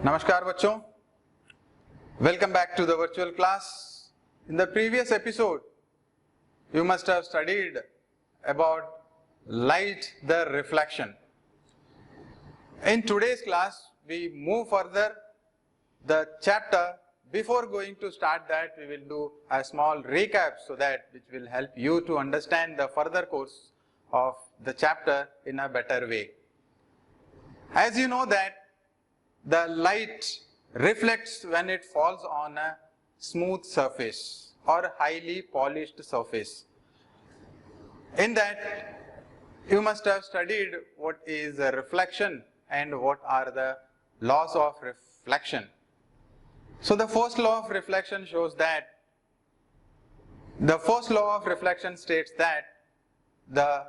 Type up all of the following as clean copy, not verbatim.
नमस्कार बच्चों, welcome back to the virtual class. In the previous episode, you must have studied about light, the reflection. In today's class, we move further the chapter. Before going to start that, we will do a small recap so that which will help you to understand the further course of the chapter in a better way. As you know that the light reflects when it falls on a smooth surface or highly polished surface. In that, you must have studied what is a reflection and what are the laws of reflection. So the first law of reflection shows that the first law of reflection states that the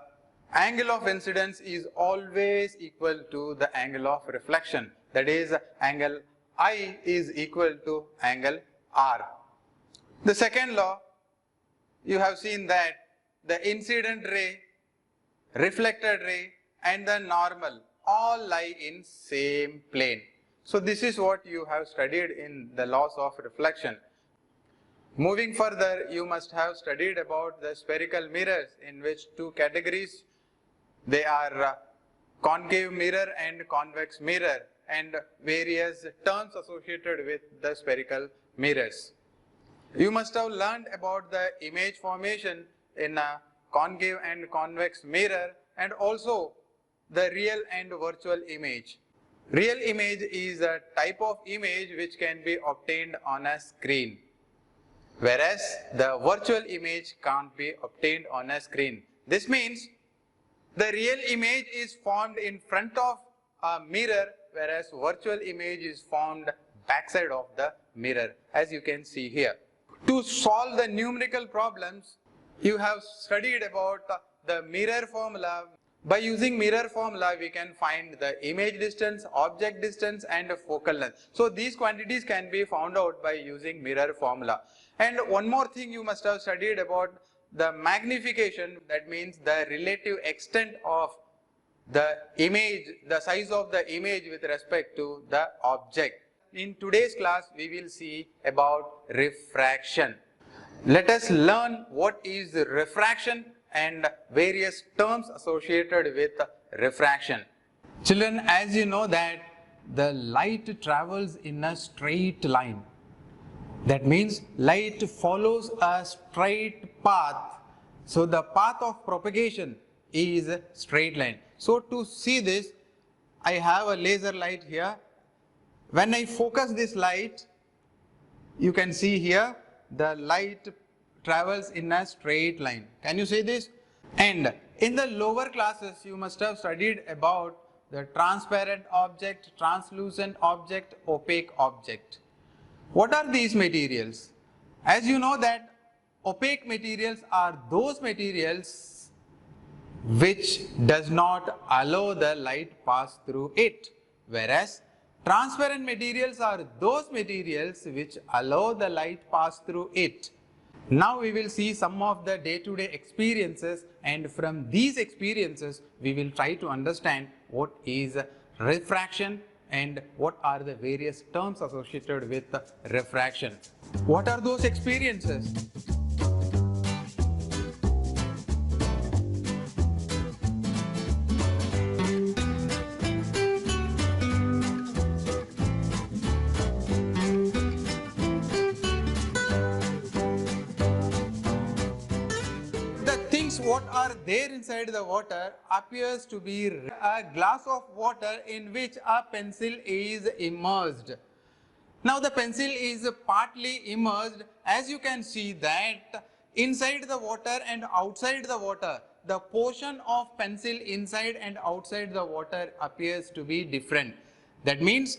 angle of incidence is always equal to the angle of reflection. That is, angle I is equal to angle R. The second law, you have seen that the incident ray, reflected ray and the normal all lie in same plane. So this is what you have studied in the laws of reflection. Moving further, you must have studied about the spherical mirrors, in which two categories, they are concave mirror and convex mirror, and various terms associated with the spherical mirrors. You must have learned about the image formation in a concave and convex mirror, and also the real and virtual image. Real image is a type of image which can be obtained on a screen, whereas the virtual image can't be obtained on a screen. This means the real image is formed in front of a mirror, whereas virtual image is formed backside of the mirror, as you can see here. To solve the numerical problems, you have studied about the mirror formula. By using mirror formula, we can find the image distance, object distance and focal length. So these quantities can be found out by using mirror formula. And one more thing you must have studied about the magnification, that means the relative extent of the image, the size of the image with respect to the object. In today's class, we will see about refraction. Let us learn what is refraction and various terms associated with refraction. Children, as you know that the light travels in a straight line. That means light follows a straight path. So the path of propagation is a straight line. So to see this, I have a laser light here. When I focus this light, you can see here the light travels in a straight line. Can you see this? And in the lower classes, you must have studied about the transparent object, translucent object, opaque object. What are these materials? As you know that opaque materials are those materials which does not allow the light pass through it, whereas transparent materials are those materials which allow the light pass through it. Now we will see some of the day-to-day experiences, and from these experiences we will try to understand what is refraction and what are the various terms associated with refraction. What are those experiences? What are there inside the water appears to be a glass of water in which a pencil is immersed. Now the pencil is partly immersed. As you can see that inside the water and outside the water, the portion of pencil inside and outside the water appears to be different. That means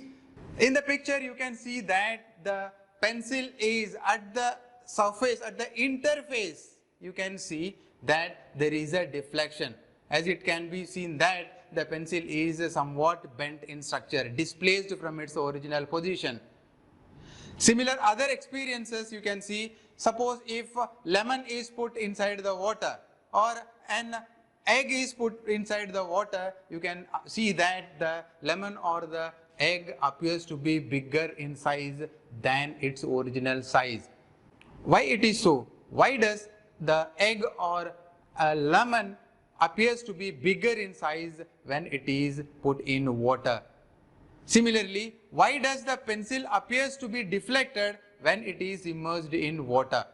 in the picture you can see that the pencil is at the surface, at the interface, you can see that there is a deflection, as it can be seen that the pencil is somewhat bent in structure, displaced from its original position. Similar other experiences you can see, suppose if lemon is put inside the water or an egg is put inside the water, you can see that the lemon or the egg appears to be bigger in size than its original size. Why it is so? Why does the egg or a lemon appears to be bigger in size when it is put in water? Similarly, why does the pencil appears to be deflected when it is immersed in water?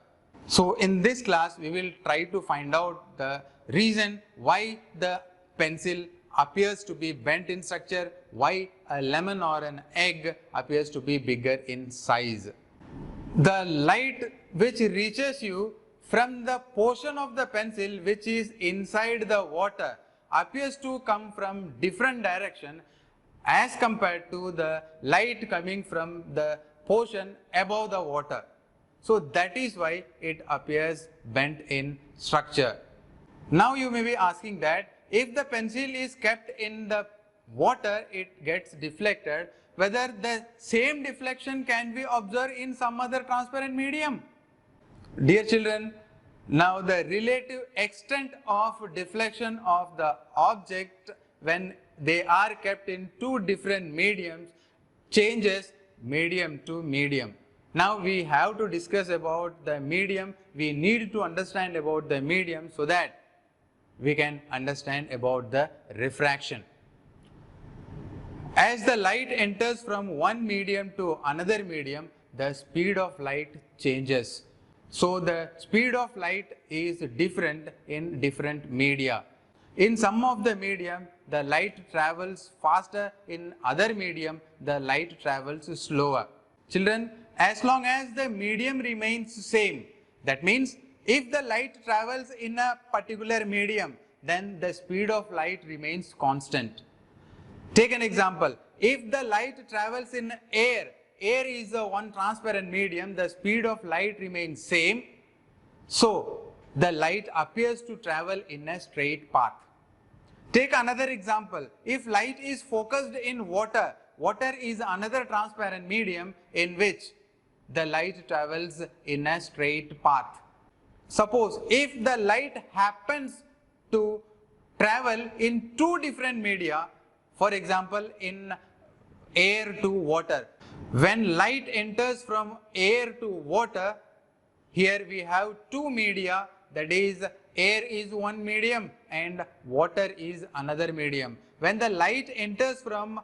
So in this class, we will try to find out the reason why the pencil appears to be bent in structure, why a lemon or an egg appears to be bigger in size. The light which reaches you from the portion of the pencil which is inside the water appears to come from different direction as compared to the light coming from the portion above the water. So that is why it appears bent in structure. Now you may be asking that if the pencil is kept in the water, it gets deflected, whether the same deflection can be observed in some other transparent medium. Dear children, now the relative extent of deflection of the object when they are kept in two different mediums changes medium to medium. Now we have to discuss about the medium. We need to understand about the medium so that we can understand about the refraction. As the light enters from one medium to another medium, the speed of light changes. So the speed of light is different in different media. In some of the medium, the light travels faster. In other medium, the light travels slower. Children, as long as the medium remains same, that means if the light travels in a particular medium, then the speed of light remains constant. Take an example. If the light travels in air, air is the one transparent medium, the speed of light remains same. So the light appears to travel in a straight path. Take another example. If light is focused in water, water is another transparent medium in which the light travels in a straight path. Suppose if the light happens to travel in two different media, for example in air to water. When light enters from air to water, here we have two media, that is air is one medium and water is another medium. When the light enters from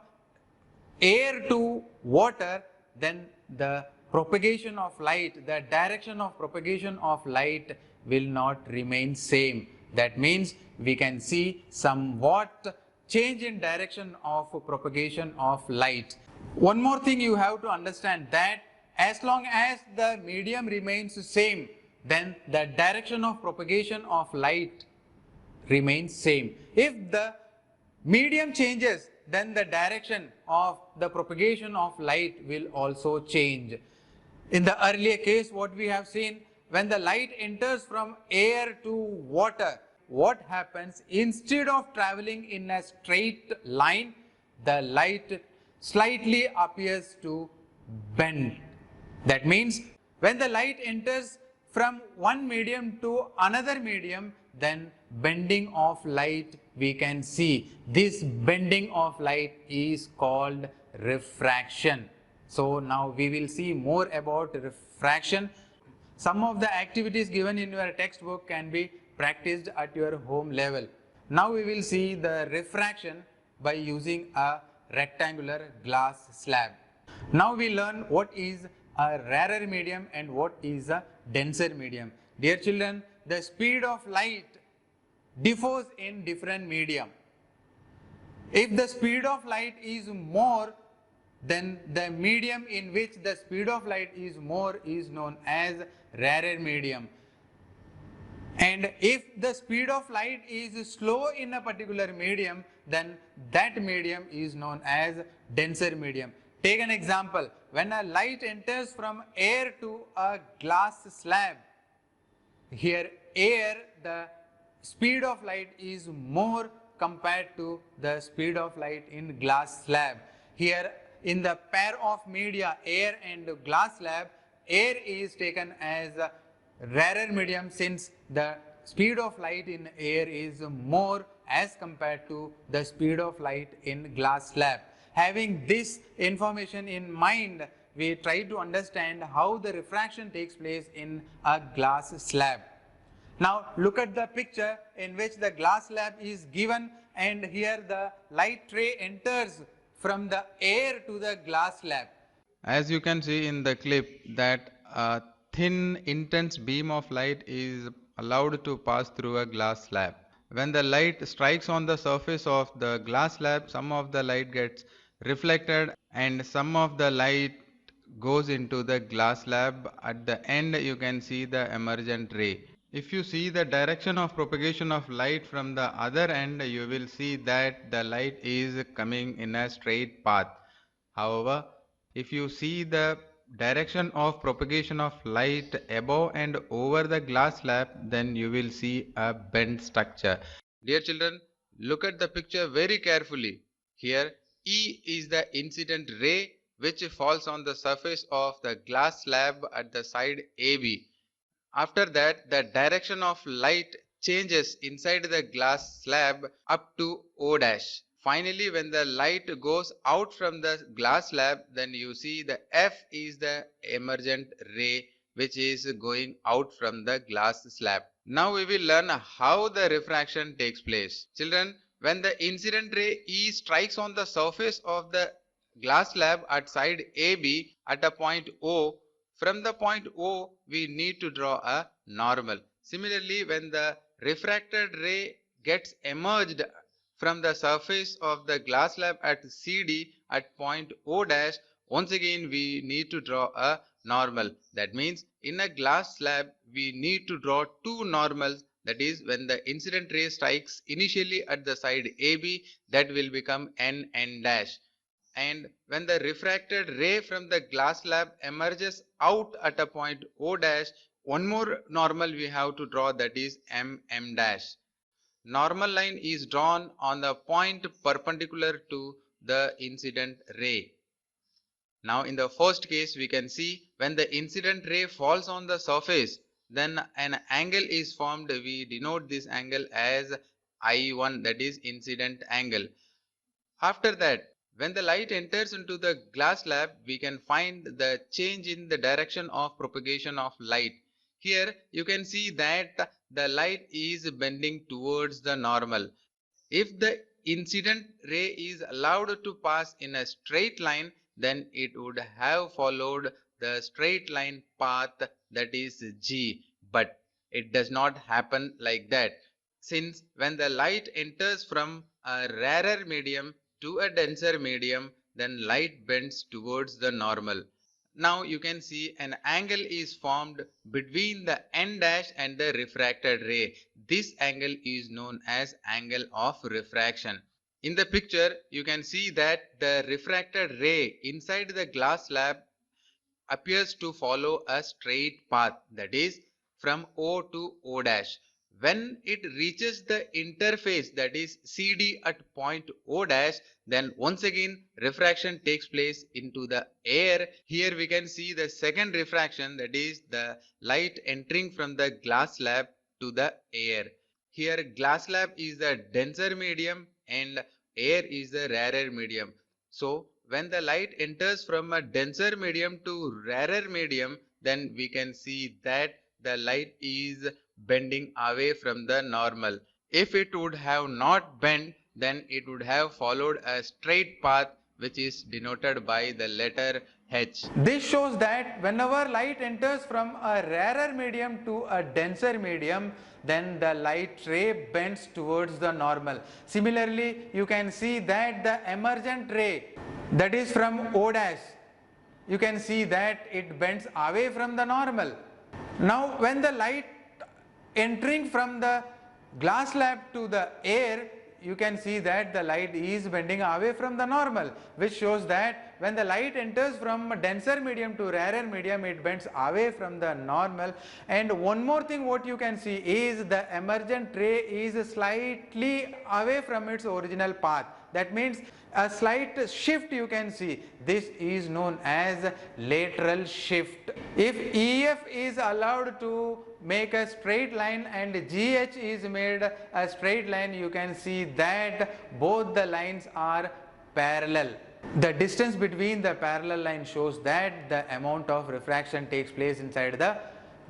air to water, then the propagation of light, the direction of propagation of light will not remain same. That means we can see somewhat change in direction of propagation of light. One more thing you have to understand, that as long as the medium remains same, then the direction of propagation of light remains same. If the medium changes, then the direction of the propagation of light will also change. In the earlier case, what we have seen, when the light enters from air to water, what happens? Instead of traveling in a straight line, the light slightly appears to bend. That means when the light enters from one medium to another medium, then bending of light we can see. This bending of light is called refraction. So now we will see more about refraction. Some of the activities given in your textbook can be practiced at your home level. Now we will see the refraction by using a rectangular glass slab. Now we learn what is a rarer medium and what is a denser medium. Dear children, the speed of light differs in different medium. If the speed of light is more, then the medium in which the speed of light is more is known as rarer medium. And if the speed of light is slow in a particular medium, then that medium is known as denser medium. Take an example. When a light enters from air to a glass slab, here air, the speed of light is more compared to the speed of light in glass slab. Here in the pair of media, air and glass slab, air is taken as a rarer medium since the speed of light in air is more as compared to the speed of light in glass slab. Having this information in mind, we try to understand how the refraction takes place in a glass slab. Now look at the picture in which the glass slab is given, and here the light ray enters from the air to the glass slab. As you can see in the clip that a thin intense beam of light is allowed to pass through a glass slab. When the light strikes on the surface of the glass slab, some of the light gets reflected and some of the light goes into the glass slab. At the end you can see the emergent ray. If you see the direction of propagation of light from the other end, you will see that the light is coming in a straight path. However, if you see the direction of propagation of light above and over the glass slab, then you will see a bent structure. Dear children, look at the picture very carefully. Here E is the incident ray which falls on the surface of the glass slab at the side AB. After that, the direction of light changes inside the glass slab up to O dash. Finally, when the light goes out from the glass slab, then you see the F is the emergent ray which is going out from the glass slab. Now we will learn how the refraction takes place. Children, when the incident ray E strikes on the surface of the glass slab at side AB at a point O, from the point O, we need to draw a normal. Similarly, when the refracted ray gets emerged from the surface of the glass slab at CD at point O dash, once again we need to draw a normal. That means in a glass slab, we need to draw two normals. That is, when the incident ray strikes initially at the side AB, that will become N dash. And when the refracted ray from the glass slab emerges out at a point O dash, one more normal we have to draw, that is M dash. Normal line is drawn on the point perpendicular to the incident ray. Now in the first case we can see when the incident ray falls on the surface, then an angle is formed. We denote this angle as I1, that is incident angle. After that, when the light enters into the glass slab, we can find the change in the direction of propagation of light. Here you can see that the light is bending towards the normal. If the incident ray is allowed to pass in a straight line, then it would have followed the straight line path, that is G. But it does not happen like that, since when the light enters from a rarer medium to a denser medium, then light bends towards the normal. Now you can see an angle is formed between the N dash and the refracted ray. This angle is known as angle of refraction. In the picture, you can see that the refracted ray inside the glass slab appears to follow a straight path, that is from O to O dash. When it reaches the interface, that is CD at point O dash, then once again refraction takes place into the air. Here we can see the second refraction, that is the light entering from the glass slab to the air. Here glass slab is the denser medium and air is the rarer medium. So when the light enters from a denser medium to rarer medium, then we can see that the light is bending away from the normal. If it would have not bent, then it would have followed a straight path, which is denoted by the letter H. This shows that whenever light enters from a rarer medium to a denser medium, then the light ray bends towards the normal. Similarly, you can see that the emergent ray, that is from O dash, you can see that it bends away from the normal. Now when the light entering from the glass slab to the air, you can see that the light is bending away from the normal, which shows that when the light enters from a denser medium to rarer medium, it bends away from the normal. And one more thing what you can see is the emergent ray is slightly away from its original path. That means a slight shift you can see. This is known as lateral shift. If EF is allowed to make a straight line and GH is made a straight line, you can see that both the lines are parallel. The distance between the parallel line shows that the amount of refraction takes place inside the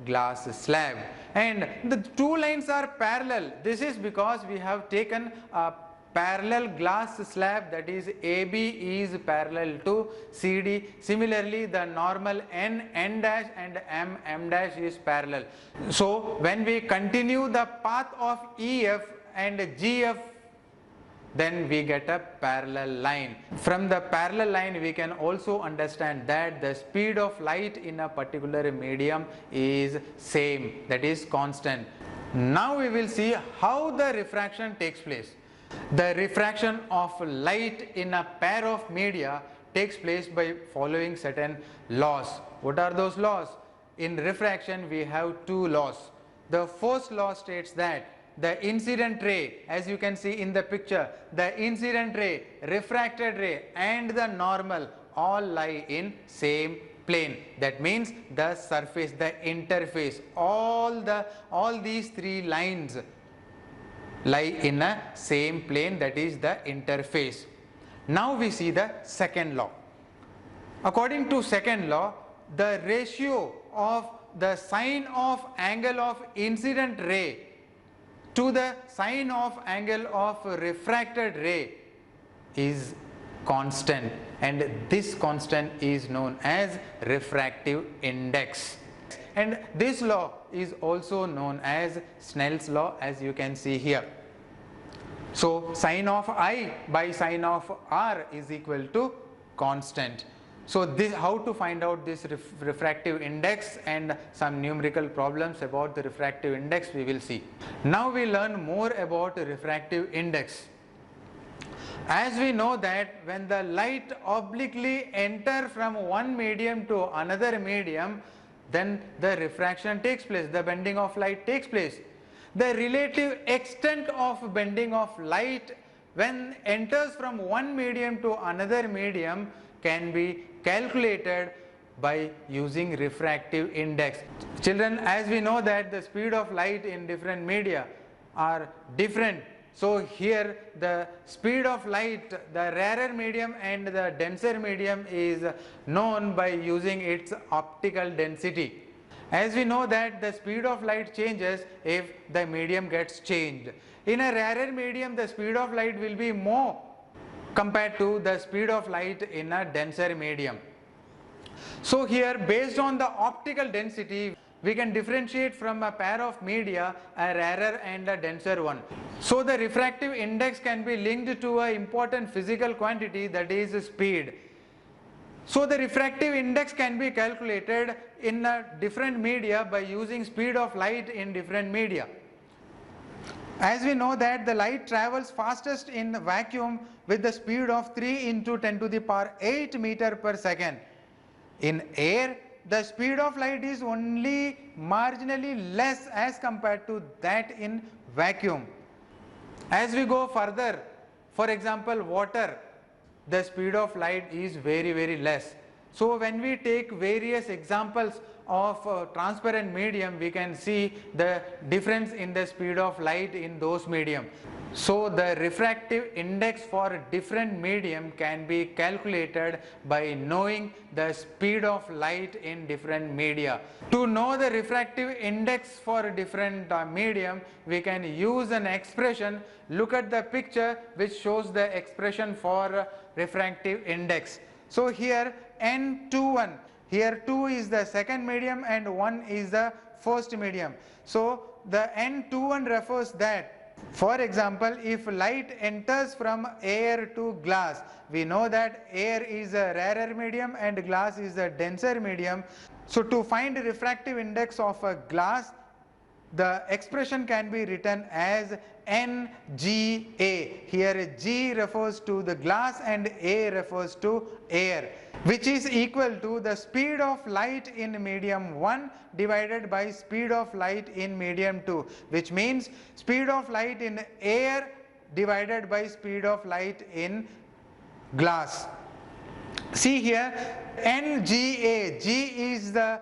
glass slab, and the two lines are parallel. This is because we have taken a parallel glass slab, that is AB is parallel to CD. Similarly, the normal N dash and M dash is parallel. So when we continue the path of EF and GF, then we get a parallel line. From the parallel line we can also understand that the speed of light in a particular medium is same, that is constant. Now we will see how the refraction takes place. The refraction of light in a pair of media takes place by following certain laws. What are those laws? In refraction we have two laws. The first law states that the incident ray, as you can see in the picture, the incident ray, refracted ray and the normal all lie in same plane. That means the surface, the interface, all these three lines lie in a same plane, that is the interface. Now we see the second law. According to second law, the ratio of the sine of angle of incident ray to the sine of angle of refracted ray is constant, and this constant is known as refractive index, and this law is also known as Snell's law, as you can see here. So sine of I by sine of R is equal to constant. So this, how to find out this refractive index and some numerical problems about the refractive index we will see. Now we learn more about the refractive index. As we know that when the light obliquely enter from one medium to another medium, then the refraction takes place, the bending of light takes place. The relative extent of bending of light when enters from one medium to another medium can be calculated by using refractive index. Children, as we know that the speed of light in different media are different, so here the speed of light, the rarer medium and the denser medium is known by using its optical density. As we know that the speed of light changes if the medium gets changed. In a rarer medium, the speed of light will be more compared to the speed of light in a denser medium. So here, based on the optical density, we can differentiate from a pair of media a rarer and a denser one. So the refractive index can be linked to an important physical quantity, that is speed. So the refractive index can be calculated in a different media by using speed of light in different media. As we know that the light travels fastest in vacuum with the speed of 3 into 10 to the power 8 meter per second. In air, the speed of light is only marginally less as compared to that in vacuum. As we go further, for example water, the speed of light is very less. So when we take various examples of transparent medium, we can see the difference in the speed of light in those medium. So the refractive index for different medium can be calculated by knowing the speed of light in different media. To know the refractive index for different medium, we can use an expression. Look at the picture which shows the expression for refractive index. So here N21, here 2 is the second medium and 1 is the first medium. So the N21 refers that, for example, if light enters from air to glass, we know that air is a rarer medium and glass is a denser medium. So to find the refractive index of a glass, the expression can be written as NGA. Here G refers to the glass and A refers to air, which is equal to the speed of light in medium 1 divided by speed of light in medium 2, which means speed of light in air divided by speed of light in glass. See here NGA, G is the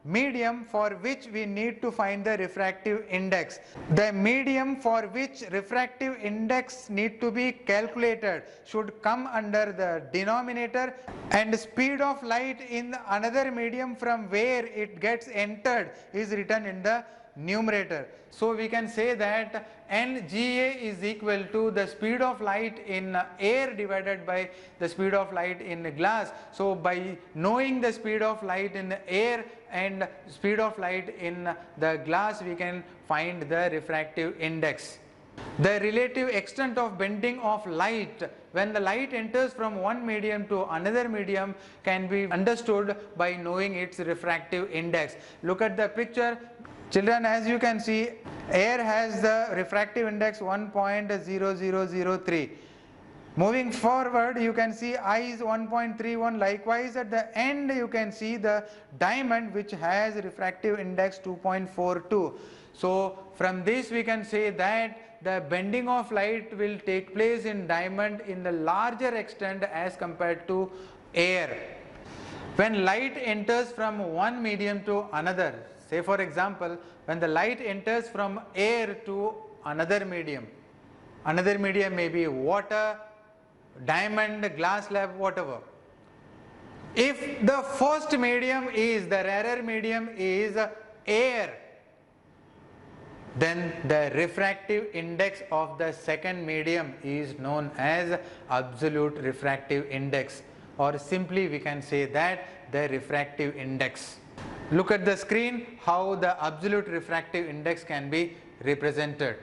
medium for which we need to find the refractive index. The medium for which refractive index need to be calculated should come under the denominator, and speed of light in another medium from where it gets entered is written in the numerator. So we can say that NGA is equal to the speed of light in air divided by the speed of light in glass. So by knowing the speed of light in air and speed of light in the glass, we can find the refractive index. The relative extent of bending of light when the light enters from one medium to another medium can be understood by knowing its refractive index. Look at the picture. Children, as you can see, air has the refractive index 1.0003. Moving forward, you can see I is 1.31. Likewise, at the end, you can see the diamond, which has refractive index 2.42. So from this, we can say that the bending of light will take place in diamond in the larger extent as compared to air. When light enters from one medium to another, say for example, when the light enters from air to another medium may be water, diamond, glass slab, whatever. If the first medium is, the rarer medium is air, then the refractive index of the second medium is known as absolute refractive index, or simply we can say that the refractive index. Look at the screen how the absolute refractive index can be represented.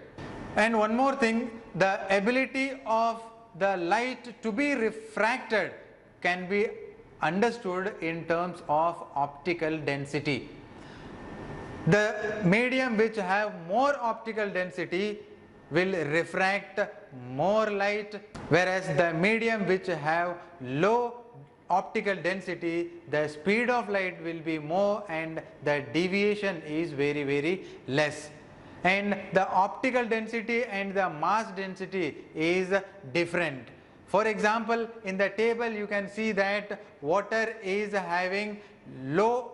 And one more thing, the ability of the light to be refracted can be understood in terms of optical density. The medium which have more optical density will refract more light, whereas the medium which have low optical density, the speed of light will be more and the deviation is very, very less. And the optical density and the mass density is different. For example, in the table you can see that water is having low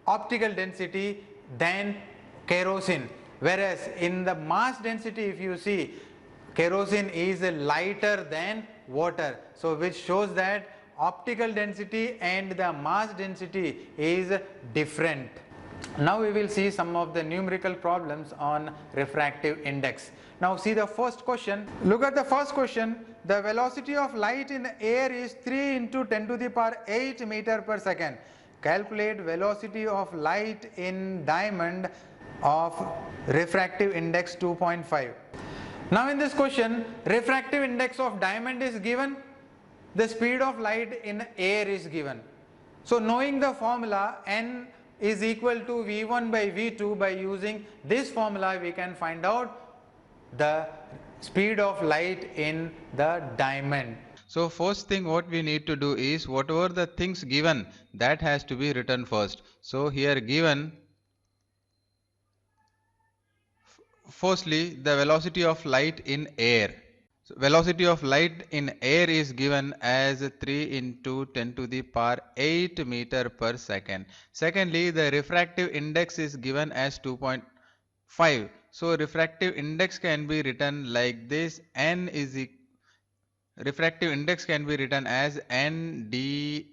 optical density than kerosene, whereas in the mass density, if you see, kerosene is lighter than water. So which shows that optical density and the mass density is different. Now we will see some of the numerical problems on refractive index. Now see the first question. Look at the first question. The velocity of light in air is 3 into 10 to the power 8 meter per second. Calculate velocity of light in diamond of refractive index 2.5. Now in this question, refractive index of diamond is given, the speed of light in air is given. So knowing the formula n is equal to V1 by V2, by using this formula we can find out the speed of light in the diamond. So first thing what we need to do is whatever the things given, that has to be written first. So here given, firstly the velocity of light in air. So velocity of light in air is given as 3 into 10 to the power 8 meter per second. Secondly, the refractive index is given as 2.5. So refractive index can be written like this. Refractive index can be written as NDA.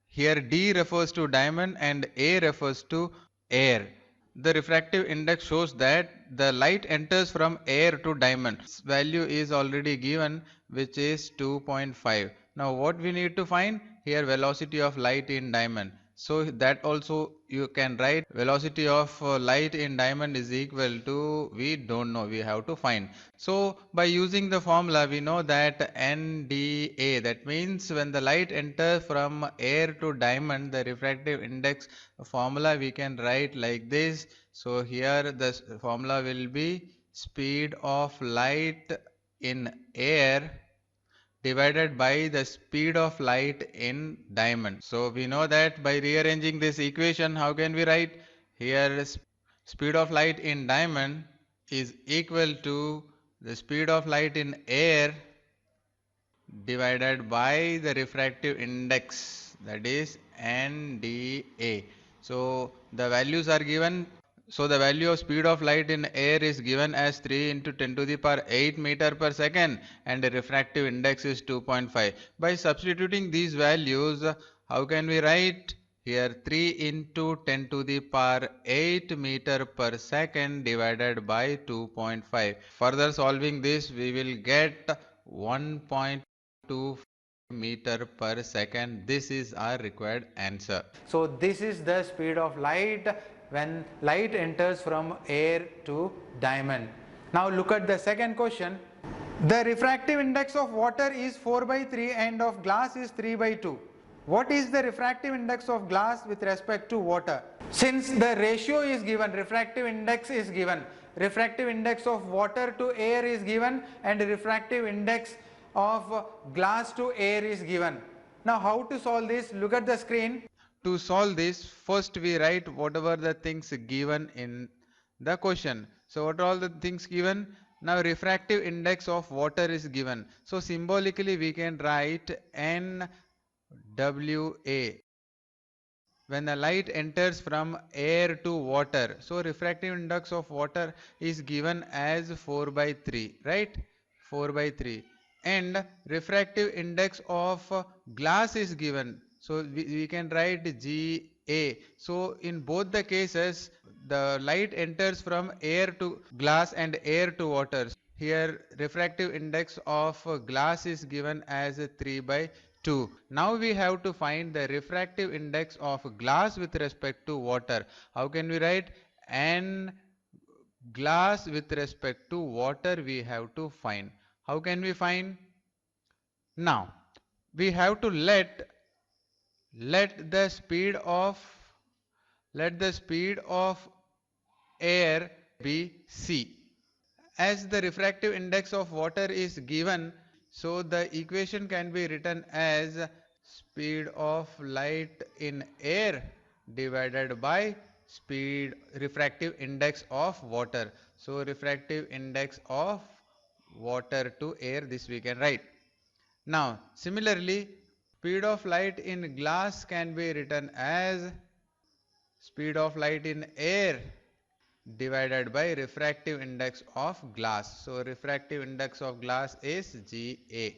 Here D refers to diamond and A refers to air. The refractive index shows that the light enters from air to diamond. Its value is already given, which is 2.5. Now what we need to find? Here velocity of light in diamond. So that also you can write velocity of light in diamond is equal to, we don't know, we have to find. So by using the formula we know that NDA, that means when the light enters from air to diamond, the refractive index formula we can write like this. So here the formula will be speed of light in air divided by the speed of light in diamond. So we know that by rearranging this equation, how can we write? Here speed of light in diamond is equal to the speed of light in air divided by the refractive index, that is NDA. So the values are given. So the value of speed of light in air is given as 3 into 10 to the power 8 meter per second, and the refractive index is 2.5. By substituting these values, how can we write? Here 3 into 10 to the power 8 meter per second divided by 2.5. Further solving this, we will get 1.2 meter per second. This is our required answer. So this is the speed of light when light enters from air to diamond. Now look at the second question. The refractive index of water is 4 by 3 and of glass is 3 by 2. What is the refractive index of glass with respect to water? Since the ratio is given, refractive index is given, refractive index of water to air is given and refractive index of glass to air is given. Now how to solve this? Look at the screen. To solve this, first we write whatever the things given in the question. So what are all the things given? Now refractive index of water is given. So symbolically we can write NWA. When the light enters from air to water, so refractive index of water is given as 4 by 3, right? 4 by 3. And refractive index of glass is given, so we can write GA. So in both the cases, the light enters from air to glass and air to water. Here refractive index of glass is given as 3 by 2. Now we have to find the refractive index of glass with respect to water. How can we write? N glass with respect to water we have to find. How can we find? Now we have to let the speed of air be c. As the refractive index of water is given, so the equation can be written as speed of light in air divided by speed refractive index of water. So refractive index of water to air, this we can write. Now similarly, speed of light in glass can be written as speed of light in air divided by refractive index of glass. So refractive index of glass is GA.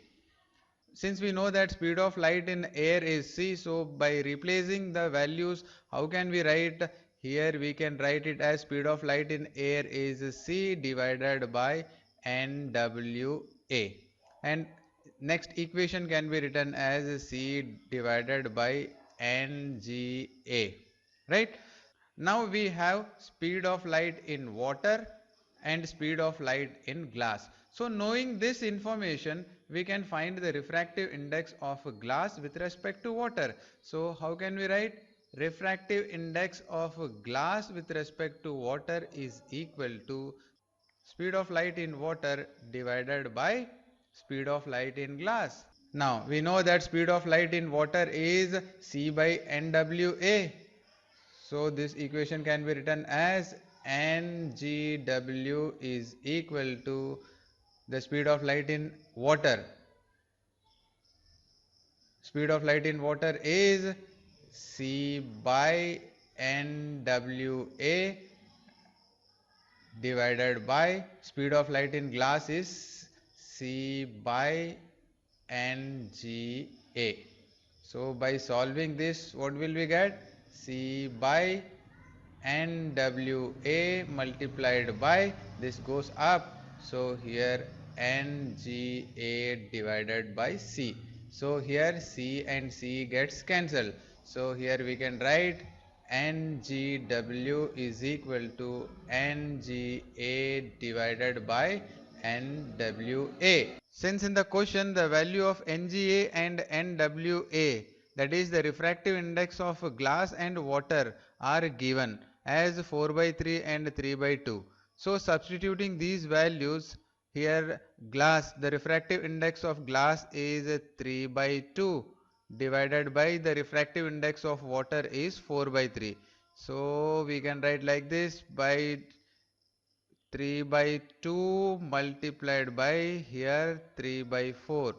Since we know that speed of light in air is c, so by replacing the values, how can we write? Here we can write it as speed of light in air is c divided by NWA, and next equation can be written as c divided by NGA, right? Now we have speed of light in water and speed of light in glass. So knowing this information, we can find the refractive index of glass with respect to water. So how can we write? Refractive index of glass with respect to water is equal to speed of light in water divided by speed of light in glass. Now we know that speed of light in water is c by NWA. So this equation can be written as NGW is equal to the speed of light in water. Speed of light in water is C by NWA divided by speed of light in glass is C by NGA. So by solving this, what will we get? C by NWA multiplied by, this goes up, so here NGA divided by C. So here C and C gets cancelled. So here we can write NGW is equal to NGA divided by NWA. Since in the question the value of NGA and NWA, that is the refractive index of glass and water, are given as 4 by 3 and 3 by 2. So substituting these values, here glass, the refractive index of glass is 3 by 2 divided by the refractive index of water is 4 by 3. So we can write like this, by 3 by 2 multiplied by here 3 by 4.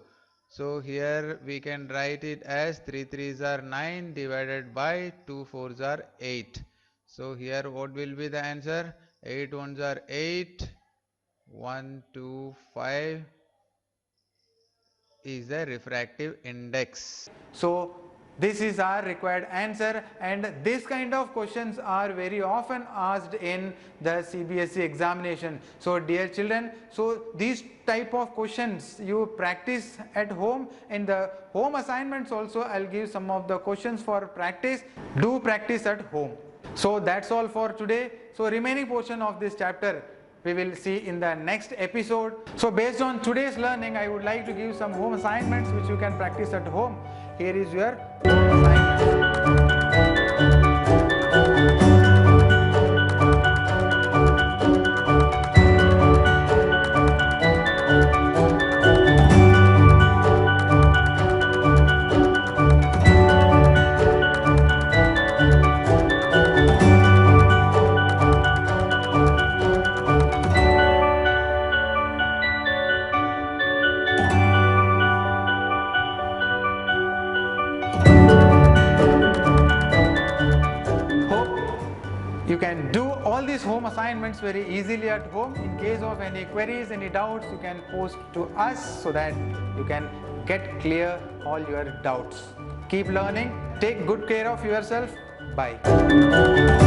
So here we can write it as 3 3s are 9 divided by 2 4s are 8. So here what will be the answer? 8 1s are 8, 1 2 5 is the refractive index. So this is our required answer, and this kind of questions are very often asked in the CBSE examination. So dear children, so these type of questions you practice at home. In the home assignments also I'll give some of the questions for practice. Do practice at home. So that's all for today. So remaining portion of this chapter we will see in the next episode. So based on today's learning, I would like to give some home assignments which you can practice at home. Here is your home assignment. You can do all these home assignments very easily at home. In case of any queries, any doubts, you can post to us so that you can get clear all your doubts. Keep learning. Take good care of yourself. Bye.